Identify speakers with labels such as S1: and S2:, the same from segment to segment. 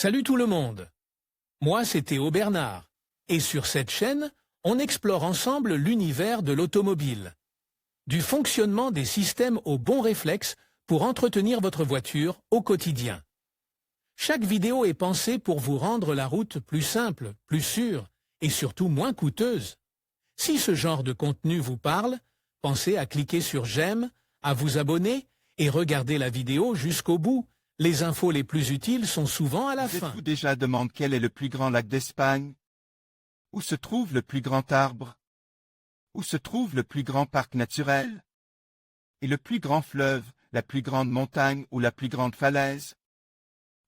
S1: Salut tout le monde. Moi, c'est Théo Bernard. Et sur cette chaîne, on explore ensemble l'univers de l'automobile. Du fonctionnement des systèmes aux bons réflexes pour entretenir votre voiture au quotidien. Chaque vidéo est pensée pour vous rendre la route plus simple, plus sûre et surtout moins coûteuse. Si ce genre de contenu vous parle, pensez à cliquer sur j'aime, à vous abonner et regarder la vidéo jusqu'au bout. Les infos les plus utiles sont souvent à la fin.
S2: Vous déjà demandé quel est le plus grand lac d'Espagne? Où se trouve le plus grand arbre? Où se trouve le plus grand parc naturel? Et le plus grand fleuve, la plus grande montagne ou la plus grande falaise?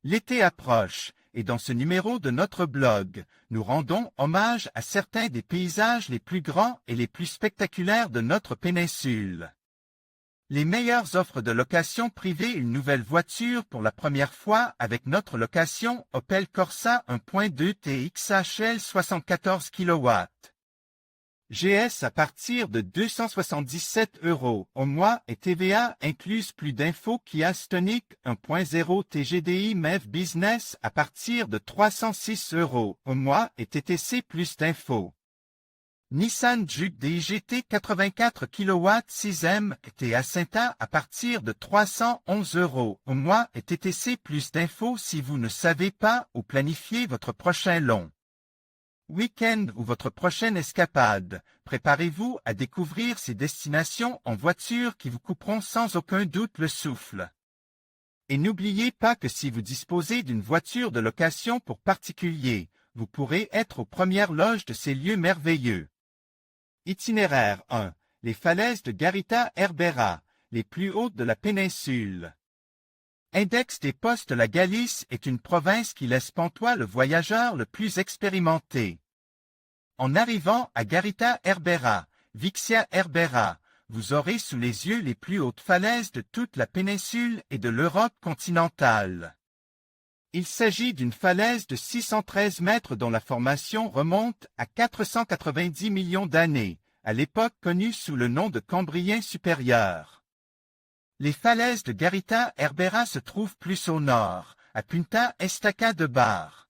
S2: L'été approche, et dans ce numéro de notre blog, nous rendons hommage à certains des paysages les plus grands et les plus spectaculaires de notre péninsule. Les meilleures offres de location privée, une nouvelle voiture pour la première fois avec notre location Opel Corsa 1.2 TXHL 74 kW. GS à partir de 277 € au mois et TVA incluse. Plus d'infos. Kia Stonic 1.0 TGDI MEV Business à partir de 306 € au mois et TTC. Plus d'infos. Nissan Juke DIGT 84 kW 6e et Acinta à partir de 311 € au mois et TTC. Plus d'infos si vous ne savez pas où planifier votre prochain long week-end ou votre prochaine escapade. Préparez-vous à découvrir ces destinations en voiture qui vous couperont sans aucun doute le souffle. Et n'oubliez pas que si vous disposez d'une voiture de location pour particulier, vous pourrez être aux premières loges de ces lieux merveilleux. Itinéraire 1. Les falaises de Garita Herbera, les plus hautes de la péninsule. Index des postes. La Galice est une province qui laisse pantois le voyageur le plus expérimenté. En arrivant à Garita Herbera, Vixia Herbera, vous aurez sous les yeux les plus hautes falaises de toute la péninsule et de l'Europe continentale. Il s'agit d'une falaise de 613 mètres dont la formation remonte à 490 millions d'années, à l'époque connue sous le nom de Cambrien supérieur. Les falaises de Garita Herbera se trouvent plus au nord, à Punta Estaca de Bar.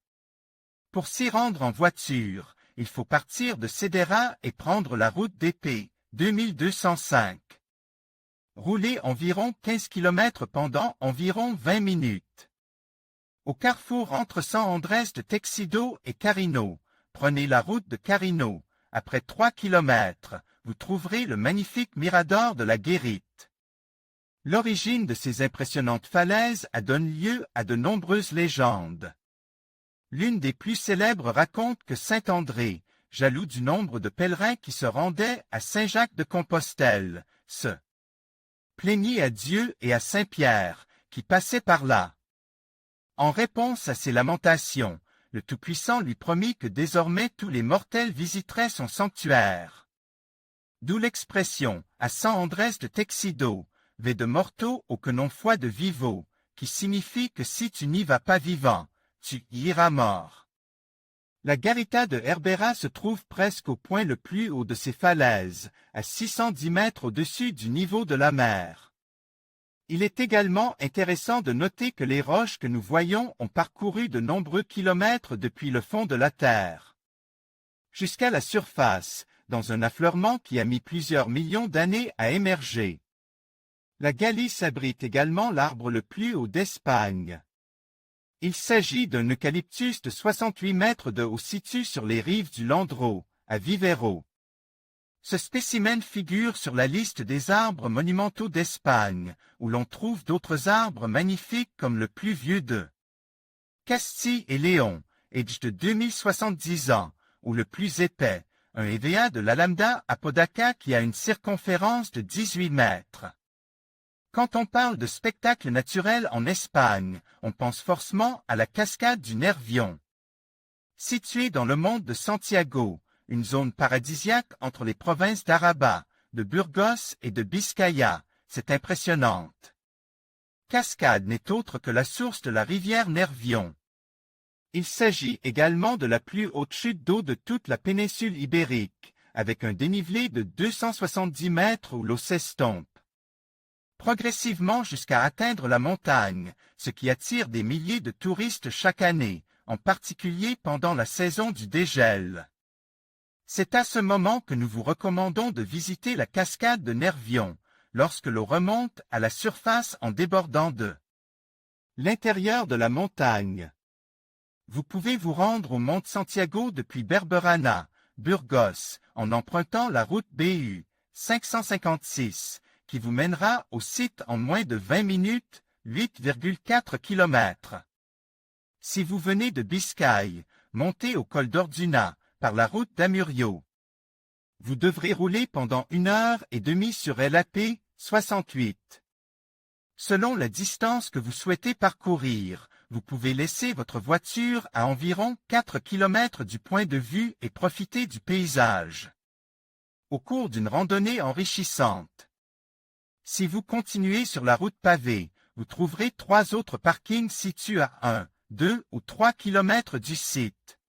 S2: Pour s'y rendre en voiture, il faut partir de Cedera et prendre la route d'Épée, 2205. Rouler environ 15 km pendant environ 20 minutes. Au carrefour entre San Andrés de Texido et Carino, prenez la route de Carino. Après 3 km, vous trouverez le magnifique mirador de la Guérite. L'origine de ces impressionnantes falaises a donné lieu à de nombreuses légendes. L'une des plus célèbres raconte que saint André, jaloux du nombre de pèlerins qui se rendaient à Saint-Jacques-de-Compostelle, se plaignit à Dieu et à Saint-Pierre, qui passaient par là. En réponse à ses lamentations, le Tout-Puissant lui promit que désormais tous les mortels visiteraient son sanctuaire. D'où l'expression « à San Andrés de Texido », ve de morto au que non foi de vivo, qui signifie que si tu n'y vas pas vivant, tu y iras mort. La Garita de Herbera se trouve presque au point le plus haut de ces falaises, à 610 mètres au-dessus du niveau de la mer. Il est également intéressant de noter que les roches que nous voyons ont parcouru de nombreux kilomètres depuis le fond de la terre jusqu'à la surface, dans un affleurement qui a mis plusieurs millions d'années à émerger. La Galice abrite également l'arbre le plus haut d'Espagne. Il s'agit d'un eucalyptus de 68 mètres de haut situé sur les rives du Landro, à Vivero. Ce spécimen figure sur la liste des arbres monumentaux d'Espagne, où l'on trouve d'autres arbres magnifiques comme le plus vieux de Castille et Léon, âge de 2070 ans, ou le plus épais, un EVA de l'Alameda Apodaca qui a une circonférence de 18 mètres. Quand on parle de spectacle naturel en Espagne, on pense forcément à la cascade du Nervion. Située dans le monde de Santiago, une zone paradisiaque entre les provinces d'Araba, de Burgos et de Biscaya, c'est impressionnante. Cascade n'est autre que la source de la rivière Nervion. Il s'agit également de la plus haute chute d'eau de toute la péninsule ibérique, avec un dénivelé de 270 mètres où l'eau s'estompe. progressivement jusqu'à atteindre la montagne, ce qui attire des milliers de touristes chaque année, en particulier pendant la saison du dégel. C'est à ce moment que nous vous recommandons de visiter la cascade de Nervion, lorsque l'eau remonte à la surface en débordant de l'intérieur de la montagne. Vous pouvez vous rendre au Mont Santiago depuis Berberana, Burgos, en empruntant la route BU 556, qui vous mènera au site en moins de 20 minutes, 8,4 km. Si vous venez de Biscaye, montez au col d'Orduna, par la route d'Amurio. Vous devrez rouler pendant 1h30 sur LAP 68. Selon la distance que vous souhaitez parcourir, vous pouvez laisser votre voiture à environ 4 km du point de vue et profiter du paysage au cours d'une randonnée enrichissante. Si vous continuez sur la route pavée, vous trouverez 3 autres parkings situés à 1, 2 ou 3 km du site.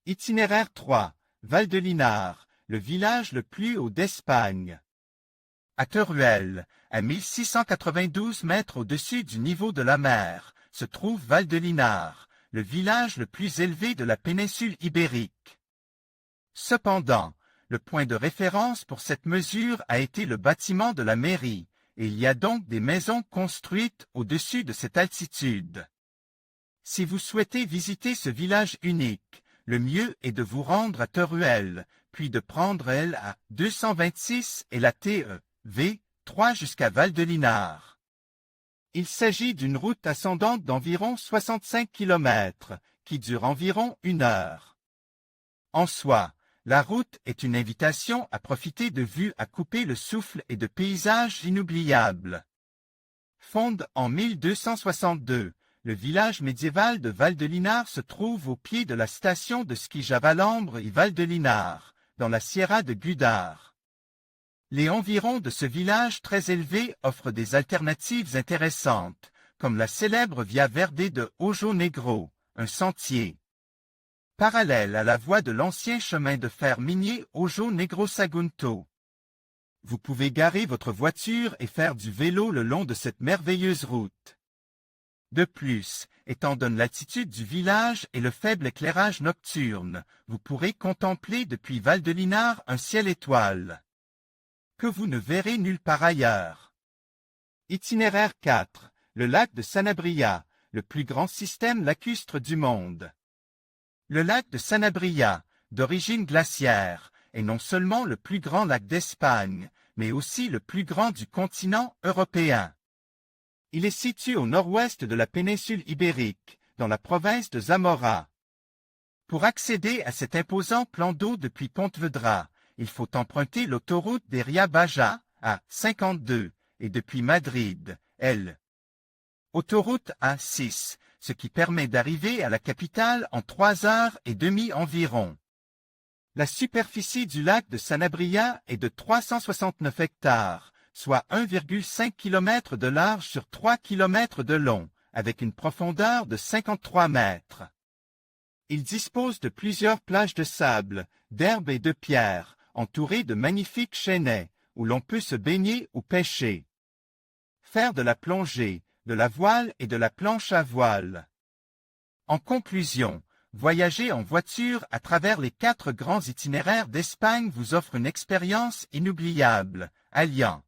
S2: Itinéraire 3, Val-de-Linard, le village le plus haut d'Espagne. À Teruel, à 1692 mètres au-dessus du niveau de la mer, se trouve Val-de-Linard, le village le plus élevé de la péninsule ibérique. Cependant, le point de référence pour cette mesure a été le bâtiment de la mairie, et il y a donc des maisons construites au-dessus de cette altitude. Si vous souhaitez visiter ce village unique, le mieux est de vous rendre à Teruel, puis de prendre la 226 et la TEV 3 jusqu'à Val-de-Linard. Il s'agit d'une route ascendante d'environ 65 km, qui dure environ 1 heure. En soi, la route est une invitation à profiter de vues à couper le souffle et de paysages inoubliables. Fondé en 1262, le village médiéval de Val-de-Linard se trouve au pied de la station de ski Javalambre et Val-de-Linard, dans la Sierra de Gudar. Les environs de ce village très élevé offrent des alternatives intéressantes, comme la célèbre Via Verde de Ojo Negro, un sentier parallèle à la voie de l'ancien chemin de fer minier Ojo Negro Sagunto. Vous pouvez garer votre voiture et faire du vélo le long de cette merveilleuse route. De plus, étant donné l'altitude du village et le faible éclairage nocturne, vous pourrez contempler depuis Val-de-Linard un ciel étoile que vous ne verrez nulle part ailleurs. Itinéraire 4, le lac de Sanabria, le plus grand système lacustre du monde. Le lac de Sanabria, d'origine glaciaire, est non seulement le plus grand lac d'Espagne, mais aussi le plus grand du continent européen. Il est situé au nord-ouest de la péninsule ibérique, dans la province de Zamora. Pour accéder à cet imposant plan d'eau depuis Pontevedra, il faut emprunter l'autoroute des Ria-Baja, à 52, et depuis Madrid, autoroute A6, ce qui permet d'arriver à la capitale en 3h30 environ. La superficie du lac de Sanabria est de 369 hectares, soit 1,5 km de large sur 3 km de long, avec une profondeur de 53 mètres. Il dispose de plusieurs plages de sable, d'herbe et de pierre, entourées de magnifiques chênaies, où l'on peut se baigner ou pêcher. Faire de la plongée, de la voile et de la planche à voile. En conclusion, voyager en voiture à travers les 4 grands itinéraires d'Espagne vous offre une expérience inoubliable, alliant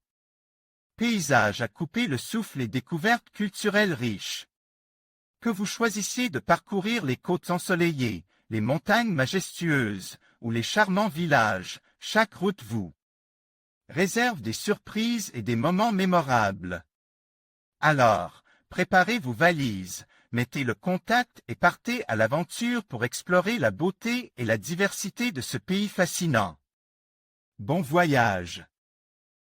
S2: paysages à couper le souffle et découvertes culturelles riches. Que vous choisissiez de parcourir les côtes ensoleillées, les montagnes majestueuses ou les charmants villages, chaque route vous réserve des surprises et des moments mémorables. Alors, préparez vos valises, mettez le contact et partez à l'aventure pour explorer la beauté et la diversité de ce pays fascinant. Bon voyage!